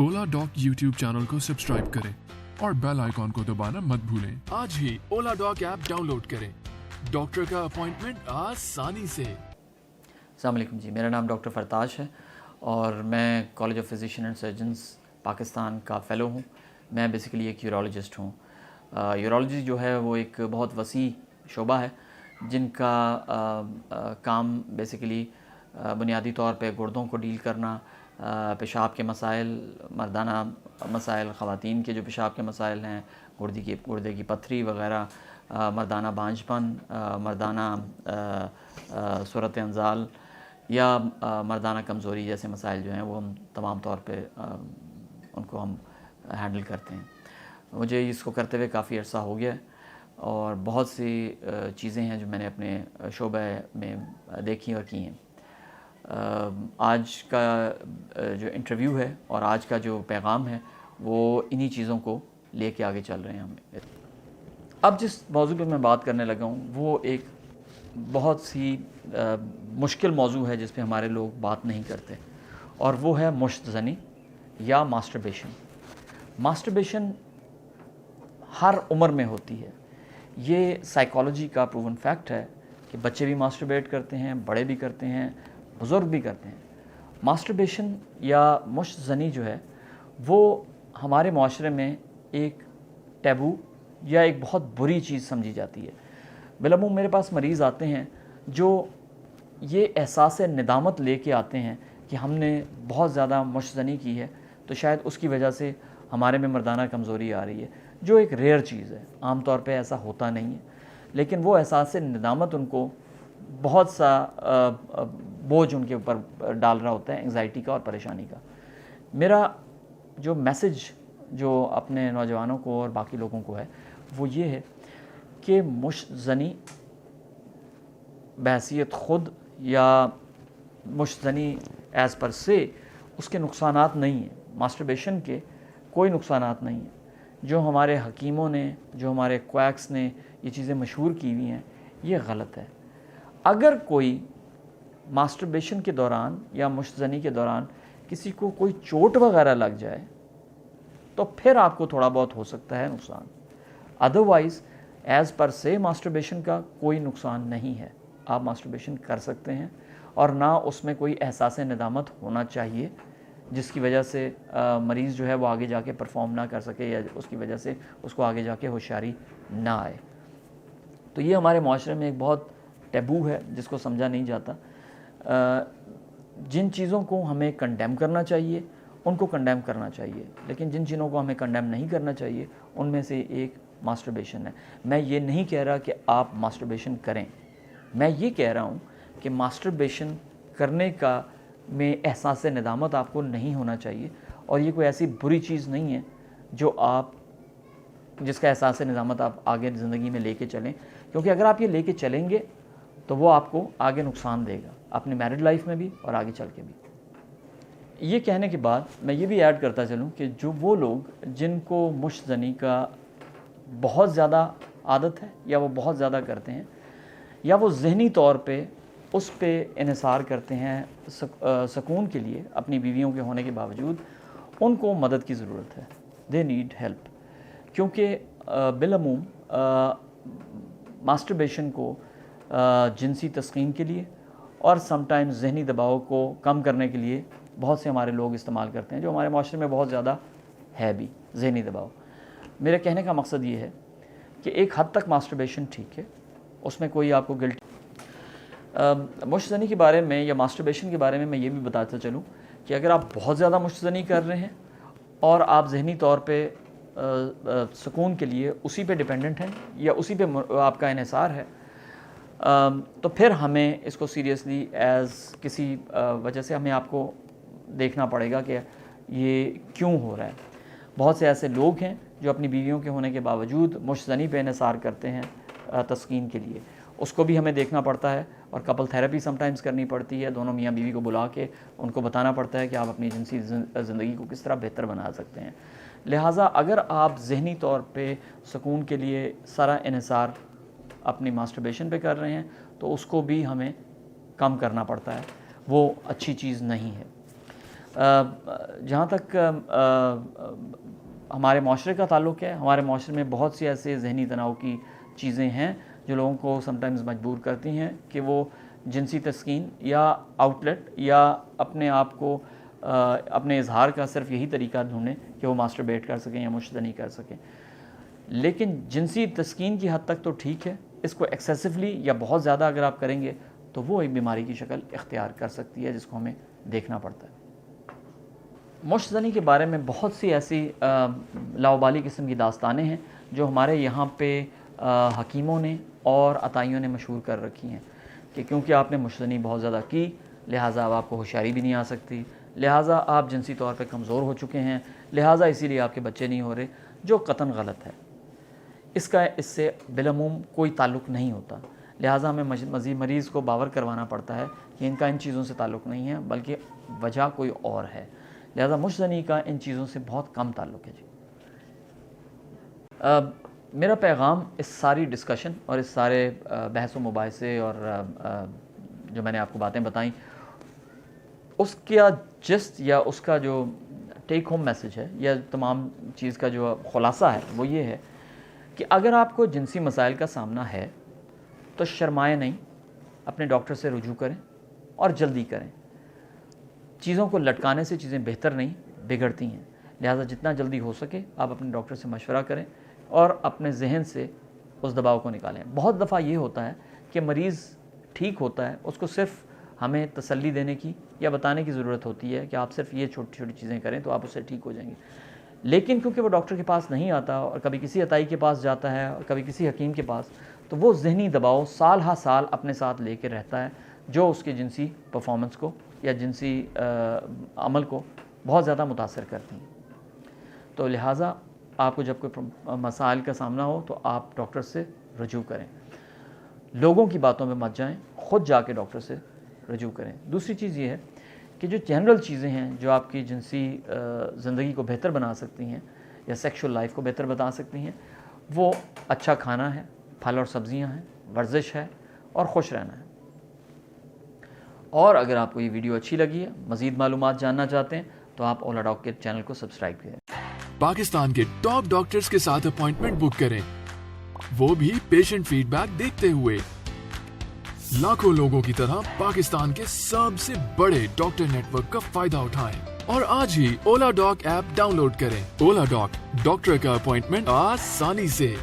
ओला dock YouTube channel को subscribe करें और बेल आइकॉन को दबाना मत भूलें। आज ही ओला डॉक ऐप डाउनलोड करें। डॉक्टर का अपॉइंटमेंट आसानी से। अस्सलाम वालेकुम जी, मेरा नाम डॉक्टर फरताश है और मैं college of physician and surgeons Pakistan का फ़ेलो हूँ। मैं बेसिकली एक यूरोलॉजिस्ट हूँ। यूरोलॉजी जो है वो एक बहुत वसी शोबा है जिनका काम बेसिकली बुनियादी तौर पे गुर्दों को डील करना, पेशाब के मसाइल, मर्दाना मसाइल, ख़वातीन के जो पेशाब के मसाइल हैं, गुर्दे की पत्थरी वग़ैरह, मर्दाना बांझपन, मर्दाना सूरत अंजाल या मर्दाना कमज़ोरी जैसे मसाइल जो हैं वो हम तमाम तौर पे उनको हम हैंडल करते हैं। मुझे इसको करते हुए काफ़ी अर्सा हो गया है और बहुत सी चीज़ें हैं जो मैंने अपने शोबे में देखी और की हैं। आज का जो इंटरव्यू है और आज का जो पैगाम है वो इन्हीं चीज़ों को लेके आगे चल रहे हैं हम। अब जिस मौजू पे मैं बात करने लगा हूँ वो एक बहुत सी मुश्किल मौजू है जिस पे हमारे लोग बात नहीं करते और वो है मुश्तज़नी या मास्टरबेशन। मास्टरबेशन हर उम्र में होती है। ये साइकोलॉजी का प्रूवन फैक्ट है कि बच्चे भी मास्टरबेट करते हैं, बड़े भी करते हैं, बुज़ुर्ग भी करते हैं। मास्टरबेशन या मुश्तज़नी जो है वो हमारे माशरे में एक टैबू या एक बहुत बुरी चीज़ समझी जाती है। बिलअमूम मेरे पास मरीज़ आते हैं जो ये एहसास निदामत लेके आते हैं कि हमने बहुत ज़्यादा मुश्तज़नी की है तो शायद उसकी वजह से हमारे में मर्दाना कमज़ोरी आ रही है, जो एक रेयर चीज़ है। आम तौर पे ऐसा होता नहीं है, लेकिन वो एहसास निदामत उनको बहुत सा बोझ उनके ऊपर डाल रहा होता है, एंग्जाइटी का और परेशानी का। मेरा जो मैसेज जो अपने नौजवानों को और बाकी लोगों को है वो ये है कि मुश्तज़नी बहैसियत ख़ुद या मुश्तज़नी एज़ पर से उसके नुकसानात नहीं हैं। मास्टरबेशन के कोई नुकसानात नहीं हैं। जो हमारे हकीमों ने, जो हमारे क्वैक्स ने ये चीज़ें मशहूर की हुई हैं, ये गलत है। अगर कोई मास्टरबेशन के दौरान या मुश्तज़नी के दौरान किसी को कोई चोट वगैरह लग जाए तो फिर आपको थोड़ा बहुत हो सकता है नुकसान। अदरवाइज़ एज़ पर से मास्टरबेशन का कोई नुकसान नहीं है। आप मास्टरबेशन कर सकते हैं और ना उसमें कोई एहसास निदामत होना चाहिए जिसकी वजह से मरीज़ जो है वो आगे जाके परफॉर्म ना कर सके या उसकी वजह से उसको आगे जाके होशियारी ना आए। तो ये हमारे माशरे में एक बहुत टैबू है जिसको समझा नहीं जाता। जिन चीज़ों को हमें कंडेम करना चाहिए उनको कंडेम करना चाहिए, लेकिन जिन चीज़ों को हमें कंडेम नहीं करना चाहिए उनमें से एक मास्टरबेशन है। मैं ये नहीं कह रहा कि आप मास्टरबेशन करें, मैं ये कह रहा हूँ कि मास्टरबेशन करने का में एहसास निदामत आपको नहीं होना चाहिए और ये कोई ऐसी बुरी चीज़ नहीं है जो आप जिसका एहसास निदामत आप आगे ज़िंदगी में लेके चलें, क्योंकि अगर आप ये लेके चलेंगे तो वो आपको आगे नुकसान देगा, अपनी मैरिड लाइफ में भी और आगे चल के भी। ये कहने के बाद मैं ये भी ऐड करता चलूँ कि जो वो लोग जिनको मुश्तज़नी का बहुत ज़्यादा आदत है या वो बहुत ज़्यादा करते हैं या वो ज़हनी तौर पे उस पे इन्हिसार करते हैं सुकून के लिए अपनी बीवियों के होने के बावजूद, उनको मदद की ज़रूरत है। दे नीड हेल्प, क्योंकि बिलअमूम मास्टरबेशन को जिनसी तस्कीन के लिए और समटाइम्स ज़हनी दबाव को कम करने के लिए बहुत से हमारे लोग इस्तेमाल करते हैं, जो हमारे माशरे में बहुत ज़्यादा है भी ज़हनी दबाव। मेरे कहने का मकसद ये है कि एक हद तक मास्टरबेशन ठीक है, उसमें कोई आपको गिल्ट। मुश्तज़नी के बारे में या मास्टरबेशन के बारे में मैं ये भी बताता चलूँ कि अगर आप बहुत ज़्यादा मुश्तज़नी कर रहे हैं और आप ज़हनी तौर पे सुकून के लिए उसी पे डिपेंडेंट हैं या उसी पे आपका इन्हिसार है, तो फिर हमें इसको सीरियसली एज़ किसी वजह से हमें आपको देखना पड़ेगा कि ये क्यों हो रहा है। बहुत से ऐसे लोग हैं जो अपनी बीवियों के होने के बावजूद मुश्तज़नी पे इन्हिसार करते हैं तस्कीन के लिए, उसको भी हमें देखना पड़ता है और कपल थेरेपी समटाइम्स करनी पड़ती है। दोनों मियाँ बीवी को बुला के उनको बताना पड़ता है कि आप अपनी जिनसी ज़िंदगी को किस तरह बेहतर बना सकते हैं। लिहाजा अगर आप ज़हनी तौर पे सुकून के लिए सारा इन्हिसार अपनी मास्टरबेशन पे कर रहे हैं तो उसको भी हमें कम करना पड़ता है, वो अच्छी चीज़ नहीं है। جہاں تک ہمارے معاشرے کا تعلق ہے، ہمارے معاشرے میں بہت سی ایسے ذہنی تناؤ کی چیزیں ہیں جو لوگوں کو سم ٹائمز مجبور کرتی ہیں کہ وہ جنسی تسکین یا آؤٹلیٹ یا اپنے آپ کو اپنے اظہار کا صرف یہی طریقہ ڈھونڈیں کہ وہ ماسٹربیٹ کر سکیں یا مشتنی کر سکیں. لیکن جنسی تسکین کی حد تک تو ٹھیک ہے، اس کو ایکسیسولی یا بہت زیادہ اگر آپ کریں گے تو وہ ایک بیماری کی شکل اختیار کر سکتی ہے جس کو ہمیں دیکھنا پڑتا ہے. مشت زنی کے بارے میں بہت سی ایسی لاوبالی قسم کی داستانیں ہیں جو ہمارے یہاں پہ حکیموں نے اور عطائیوں نے مشہور کر رکھی ہیں کہ کیونکہ آپ نے مشت زنی بہت زیادہ کی لہٰذا اب آپ کو ہوشیاری بھی نہیں آ سکتی، لہٰذا آپ جنسی طور پہ کمزور ہو چکے ہیں، لہٰذا اسی لیے آپ کے بچے نہیں ہو رہے، جو قطعاً غلط ہے. اس سے بالعموم کوئی تعلق نہیں ہوتا. لہٰذا ہمیں مزید مریض کو باور کروانا پڑتا ہے کہ ان کا ان چیزوں سے تعلق نہیں ہے بلکہ وجہ کوئی اور ہے. لہٰذا مشت زنی کا ان چیزوں سے بہت کم تعلق ہے. جی میرا پیغام اس ساری ڈسکشن اور اس سارے بحث و مباحثے اور جو میں نے آپ کو باتیں بتائیں اس کا جسٹ یا اس کا جو ٹیک ہوم میسج ہے یا تمام چیز کا جو خلاصہ ہے وہ یہ ہے کہ اگر آپ کو جنسی مسائل کا سامنا ہے تو شرمائیں نہیں، اپنے ڈاکٹر سے رجوع کریں اور جلدی کریں. چیزوں کو لٹکانے سے چیزیں بہتر نہیں بگڑتی ہیں، لہٰذا جتنا جلدی ہو سکے آپ اپنے ڈاکٹر سے مشورہ کریں اور اپنے ذہن سے اس دباؤ کو نکالیں. بہت دفعہ یہ ہوتا ہے کہ مریض ٹھیک ہوتا ہے، اس کو صرف ہمیں تسلی دینے کی یا بتانے کی ضرورت ہوتی ہے کہ آپ صرف یہ چھوٹی چھوٹی چیزیں کریں تو آپ اس سے ٹھیک ہو جائیں گے. لیکن کیونکہ وہ ڈاکٹر کے پاس نہیں آتا اور کبھی کسی عطائی کے پاس جاتا ہے اور کبھی کسی حکیم کے پاس، تو وہ ذہنی دباؤ سال ہا سال اپنے ساتھ لے کے رہتا ہے جو اس کے جنسی پرفارمنس کو یا جنسی عمل کو بہت زیادہ متاثر کرتی ہیں. تو لہٰذا آپ کو جب کوئی مسائل کا سامنا ہو تو آپ ڈاکٹر سے رجوع کریں، لوگوں کی باتوں میں مت جائیں، خود جا کے ڈاکٹر سے رجوع کریں. دوسری چیز یہ ہے کہ جو جنرل چیزیں ہیں جو آپ کی جنسی زندگی کو بہتر بنا سکتی ہیں یا سیکشول لائف کو بہتر بتا سکتی ہیں، وہ اچھا کھانا ہے، پھل اور سبزیاں ہیں، ورزش ہے اور خوش رہنا ہے. اور اگر آپ کو یہ ویڈیو اچھی لگی ہے، مزید معلومات جاننا چاہتے ہیں تو آپ اولا ڈاک کے چینل کو سبسکرائب کریں. پاکستان کے ٹاپ ڈاکٹرز کے ساتھ اپوائنٹمنٹ بک کریں، وہ بھی پیشنٹ فیڈ بیک دیکھتے ہوئے. لاکھوں لوگوں کی طرح پاکستان کے سب سے بڑے ڈاکٹر نیٹ ورک کا فائدہ اٹھائیں اور آج ہی اولا ڈاک ایپ ڈاؤن لوڈ کریں. اولا ڈاک، ڈاکٹر کا اپوائنٹمنٹ آسانی سے.